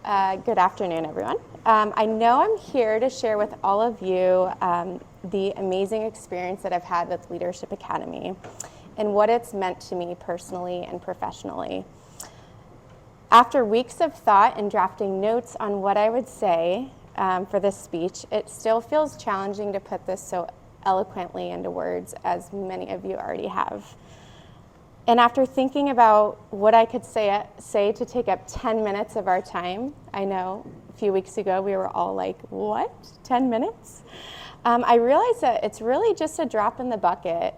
Good afternoon, everyone. I know I'm here to share with all of you the amazing experience that I've had with Leadership Academy and what it's meant to me personally and professionally. After weeks of thought and drafting notes on what I would say for this speech, it still feels challenging to put this so eloquently into words as many of you already have. And after thinking about what I could say to take up 10 minutes of our time, I know a few weeks ago we were all like, what, 10 minutes? I realized that it's really just a drop in the bucket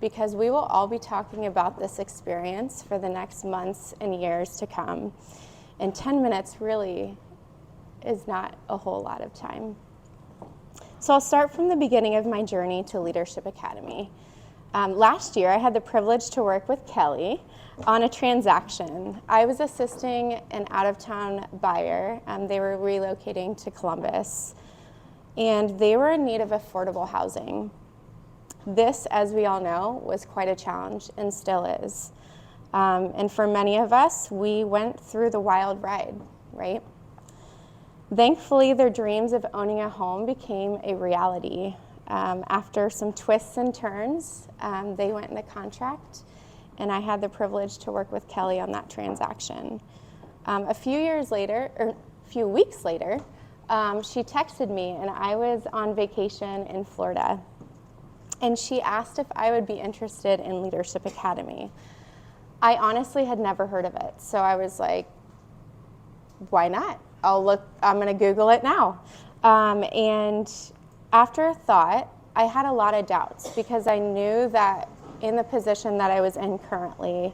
because we will all be talking about this experience for the next months and years to come. And 10 minutes really is not a whole lot of time. So I'll start from the beginning of my journey to Leadership Academy. Last year, I had the privilege to work with Kelly on a transaction. I was assisting an out-of-town buyer. They were relocating to Columbus, and they were in need of affordable housing. This, as we all know, was quite a challenge and still is. And for many of us, we went through the wild ride, right? Thankfully, their dreams of owning a home became a reality. After some twists and turns, they went into contract, and I had the privilege to work with Kelly on that transaction. A few weeks later, she texted me, and I was on vacation in Florida, and she asked if I would be interested in Leadership Academy. I honestly had never heard of it, so I was like, why not? I'm going to Google it now. And after a thought, I had a lot of doubts because I knew that in the position that I was in currently,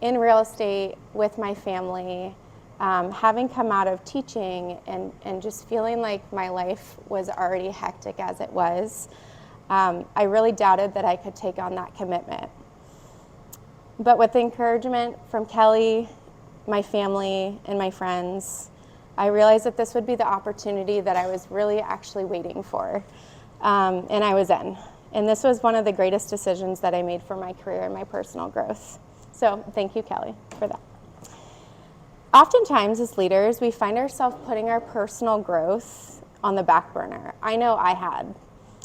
in real estate with my family, having come out of teaching and just feeling like my life was already hectic as it was, I really doubted that I could take on that commitment. But with the encouragement from Kelly, my family, and my friends, I realized that this would be the opportunity that I was really actually waiting for. And I was in. And this was one of the greatest decisions that I made for my career and my personal growth. So thank you, Kelly, for that. Oftentimes as leaders, we find ourselves putting our personal growth on the back burner. I know I had.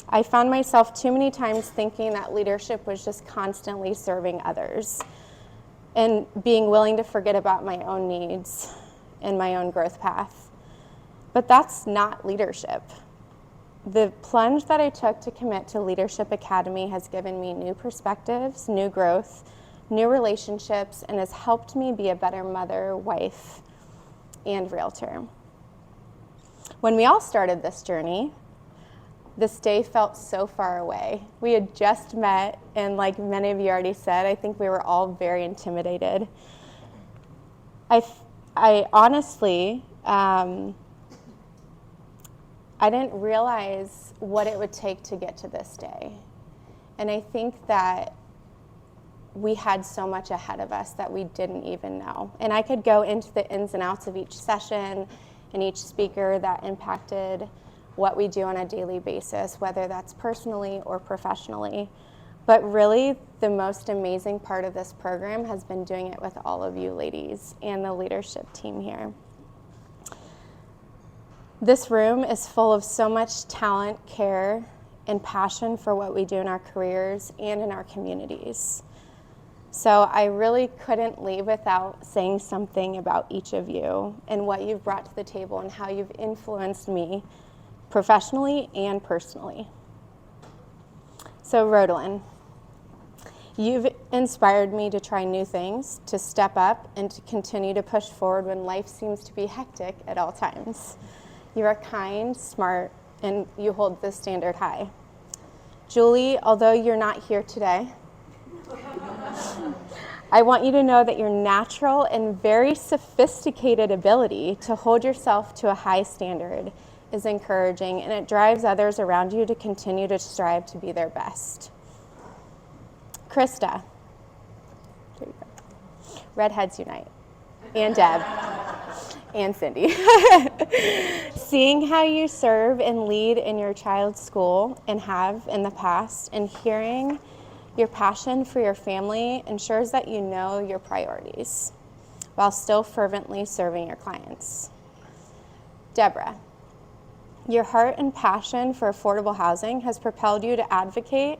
I found myself too many times thinking that leadership was just constantly serving others and being willing to forget about my own needs and my own growth path. But that's not leadership. The plunge that I took to commit to Leadership Academy has given me new perspectives, new growth, new relationships, and has helped me be a better mother, wife, and realtor. When we all started this journey, this day felt so far away. We had just met, and like many of you already said, I think we were all very intimidated. I honestly, I didn't realize what it would take to get to this day. And I think that we had so much ahead of us that we didn't even know. And I could go into the ins and outs of each session and each speaker that impacted what we do on a daily basis, whether that's personally or professionally. But really, the most amazing part of this program has been doing it with all of you ladies and the leadership team here. This room is full of so much talent, care, and passion for what we do in our careers and in our communities. So I really couldn't leave without saying something about each of you and what you've brought to the table and how you've influenced me professionally and personally. So Rodelyn, you've inspired me to try new things, to step up, and to continue to push forward when life seems to be hectic at all times. You are kind, smart, and you hold the standard high. Julie, although you're not here today, I want you to know that your natural and very sophisticated ability to hold yourself to a high standard is encouraging, and it drives others around you to continue to strive to be their best. Krista, there you go. Redheads unite. And Deb. And Cindy. Seeing how you serve and lead in your child's school and have in the past, and hearing your passion for your family ensures that you know your priorities while still fervently serving your clients. Deborah, your heart and passion for affordable housing has propelled you to advocate,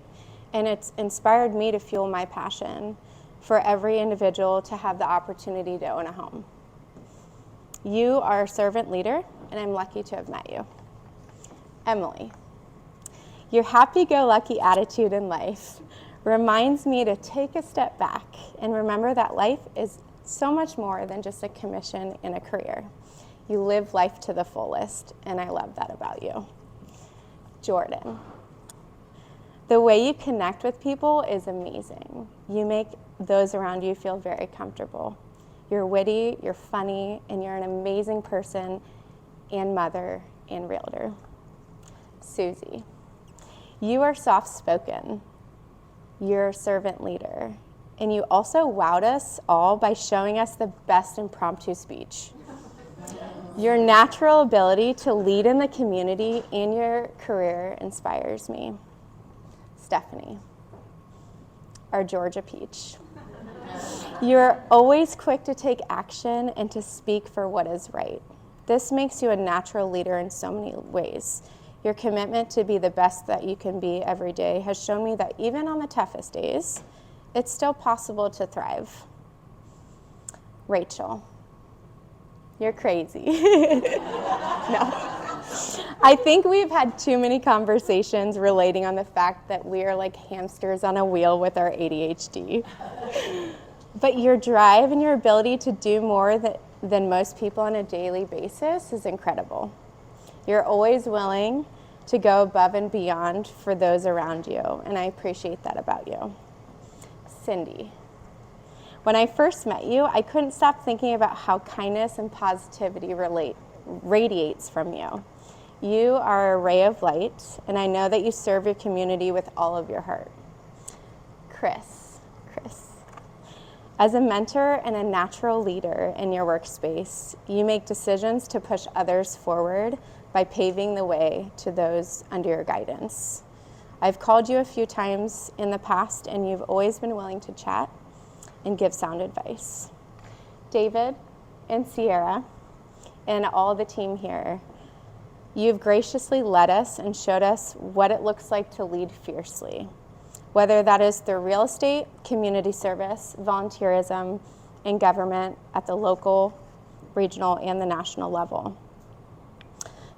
and it's inspired me to fuel my passion for every individual to have the opportunity to own a home. You are a servant leader, and I'm lucky to have met you. Emily, your happy-go-lucky attitude in life reminds me to take a step back and remember that life is so much more than just a commission and a career. You live life to the fullest, and I love that about you. Jordan, the way you connect with people is amazing. You make those around you feel very comfortable. You're witty, you're funny, and you're an amazing person and mother and realtor. Susie, you are soft-spoken. You're a servant leader, and you also wowed us all by showing us the best impromptu speech. Your natural ability to lead in the community and your career inspires me. Stephanie, our Georgia peach. You're always quick to take action and to speak for what is right. This makes you a natural leader in so many ways. Your commitment to be the best that you can be every day has shown me that even on the toughest days, it's still possible to thrive. Rachel, you're crazy. No. I think we've had too many conversations relating on the fact that we are like hamsters on a wheel with our ADHD. But your drive and your ability to do more than most people on a daily basis is incredible. You're always willing to go above and beyond for those around you, and I appreciate that about you. Cindy, when I first met you, I couldn't stop thinking about how kindness and positivity radiates from you. You are a ray of light, and I know that you serve your community with all of your heart. Chris, as a mentor and a natural leader in your workspace, you make decisions to push others forward by paving the way to those under your guidance. I've called you a few times in the past, and you've always been willing to chat and give sound advice. David and Sierra and all the team here, you've graciously led us and showed us what it looks like to lead fiercely, whether that is through real estate, community service, volunteerism, and government at the local, regional, and the national level.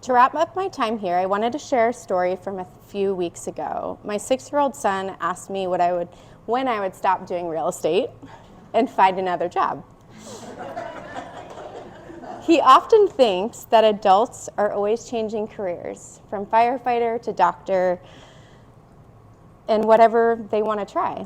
To wrap up my time here, I wanted to share a story from a few weeks ago. My 6-year-old son asked me when I would stop doing real estate and find another job. He often thinks that adults are always changing careers, from firefighter to doctor, and whatever they want to try.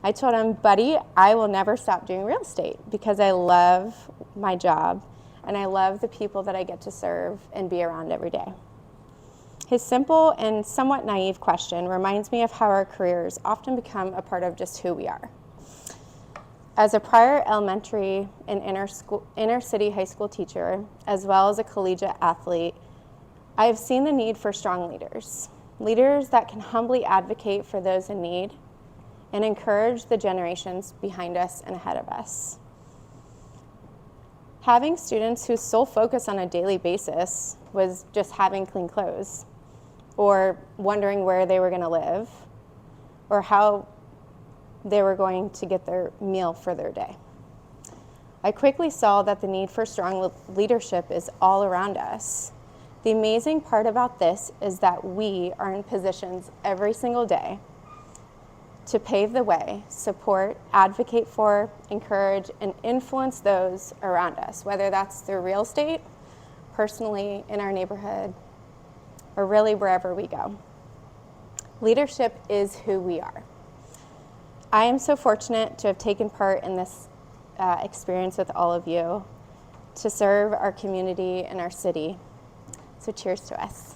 I told him, buddy, I will never stop doing real estate because I love my job and I love the people that I get to serve and be around every day. His simple and somewhat naive question reminds me of how our careers often become a part of just who we are. As a prior elementary and inner city high school teacher, as well as a collegiate athlete, I have seen the need for strong leaders that can humbly advocate for those in need and encourage the generations behind us and ahead of us. Having students whose sole focus on a daily basis was just having clean clothes, or wondering where they were going to live, or how they were going to get their meal for their day. I quickly saw that the need for strong leadership is all around us. The amazing part about this is that we are in positions every single day to pave the way, support, advocate for, encourage, and influence those around us, whether that's through real estate, personally, in our neighborhood, or really wherever we go. Leadership is who we are. I am so fortunate to have taken part in this experience with all of you to serve our community and our city. So cheers to us.